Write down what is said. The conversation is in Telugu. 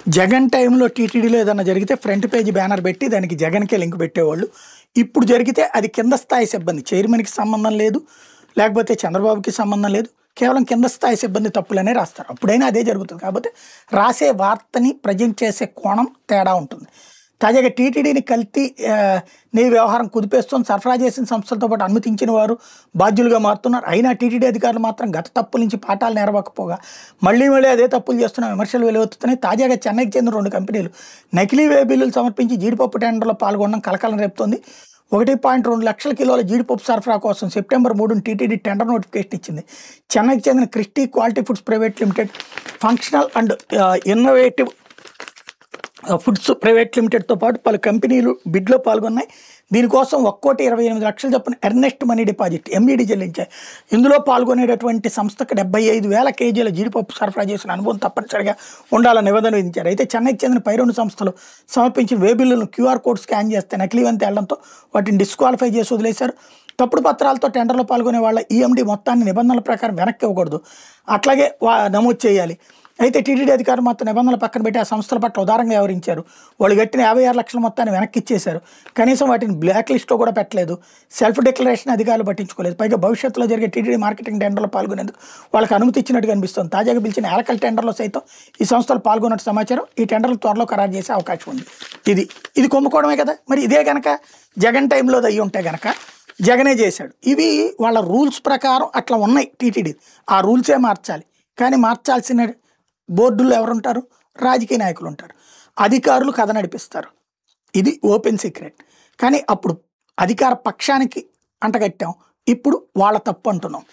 జగన్ టైంలో టీటీడీలో ఏదన్నా జరిగితే ఫ్రంట్ పేజ్ బ్యానర్ పెట్టి దానికి జగన్కే లింక్ పెట్టేవాళ్ళు. ఇప్పుడు జరిగితే అది కింద స్థాయి సిబ్బంది, చైర్మన్‌కి సంబంధం లేదు, లేకపోతే చంద్రబాబుకి సంబంధం లేదు. కేవలం కింద స్థాయి సిబ్బంది తప్పులనే రాస్తారు. అప్పుడైనా అదే జరుగుతుంది. కాకపోతే రాసే వార్తని ప్రజెంట్ చేసే కోణం తేడా ఉంటుంది. తాజాగా టీటీడీని కల్తీ నెయ్యి వ్యవహారం కుదిపేస్తోంది. సరఫరా చేసిన సంస్థలతో పాటు అనుమతించిన వారు బాధ్యులుగా మారుతున్నారు. అయినా టీటీడీ అధికారులు మాత్రం గత తప్పుల నుంచి పాఠాలు నేర్వకపోగా మళ్ళీ అదే తప్పులు చేస్తున్న విమర్శలు వెలువెత్తుతున్నాయి. తాజాగా చెన్నైకి చెందిన 2 కంపెనీలు నకిలీ వే బిల్లులు సమర్పించి జీడిపప్పు టెండర్లో పాల్గొనడం కలకలం రేపుతోంది. 1.2 లక్షల కిలోల జీడిపప్పు సరఫరా కోసం సెప్టెంబర్ 3న టీటీడీ టెండర్ నోటిఫికేషన్ ఇచ్చింది. చెన్నైకి చెందిన Christy quality foods private limited, functional and innovative foods private లిమిటెడ్తో పాటు పలు కంపెనీలు బిడ్లో పాల్గొన్నాయి. దీనికోసం 1,28,00,000 చొప్పున ఎర్నెస్ట్ మనీ డిపాజిట్ ఎంఈడి చెల్లించాయి. ఇందులో పాల్గొనేటటువంటి సంస్థకు 75,000 కేజీల జీడిపప్పు సరఫరా చేసిన అనుభవం తప్పనిసరిగా ఉండాలని నిబంధన విధించారు. అయితే చెన్నైకి చెందిన 2 సంస్థలు సమర్పించిన వే బిల్లులను క్యూఆర్ కోడ్ స్కాన్ చేస్తే నకిలీవని తేలడంతో వాటిని డిస్క్వాలిఫై చేసి వదిలేశారు. తప్పుడు పత్రాలతో టెండర్లో పాల్గొనే వాళ్ళ ఈఎండి మొత్తాన్ని నిబంధనల ప్రకారం వెనక్కి ఇవ్వకూడదు, అట్లాగే నమోదు చేయాలి. అయితే టీటీడీ అధికారులు మాత్రం నిబంధనలు పక్కన పెట్టి ఆ సంస్థల పట్ల ఉదారంగా వ్యవహరించారు. వాళ్ళు కట్టిన 56 లక్షల మొత్తాన్ని వెనక్కి ఇచ్చేశారు. కనీసం వాటిని బ్లాక్ లిస్ట్లో కూడా పెట్టలేదు. సెల్ఫ్ డిక్లరేషన్ అధికారులు పట్టించుకోలేదు. పైగా భవిష్యత్తులో జరిగే టీటీడీ మార్కెటింగ్ టెండర్లో పాల్గొనేందుకు వాళ్ళకి అనుమతి ఇచ్చినట్టు కనిపిస్తుంది. తాజాగా పిలిచిన ఎలకల్ టెండర్లో సైతం ఈ సంస్థలు పాల్గొన్నట్టు సమాచారం. ఈ టెండర్లు త్వరలో ఖరారు చేసే అవకాశం ఉంది. ఇది కుంభకోణమే కదా. మరి ఇదే కనుక జగన్ టైంలో అయ్యి ఉంటే కనుక జగనే చేశాడు. ఇవి వాళ్ళ రూల్స్ ప్రకారం అట్లా ఉన్నాయి. టీటీడీ ఆ రూల్సే మార్చాలి. కానీ మార్చాల్సిన బోర్డుల్లో ఎవరుంటారు? రాజకీయ నాయకులు ఉంటారు. అధికారులు కథ నడిపిస్తారు. ఇది ఓపెన్ సీక్రెట్. కానీ అప్పుడు అధికార పక్షానికి అంటగట్టాం, ఇప్పుడు వాళ్ళ తప్పు అంటున్నాం.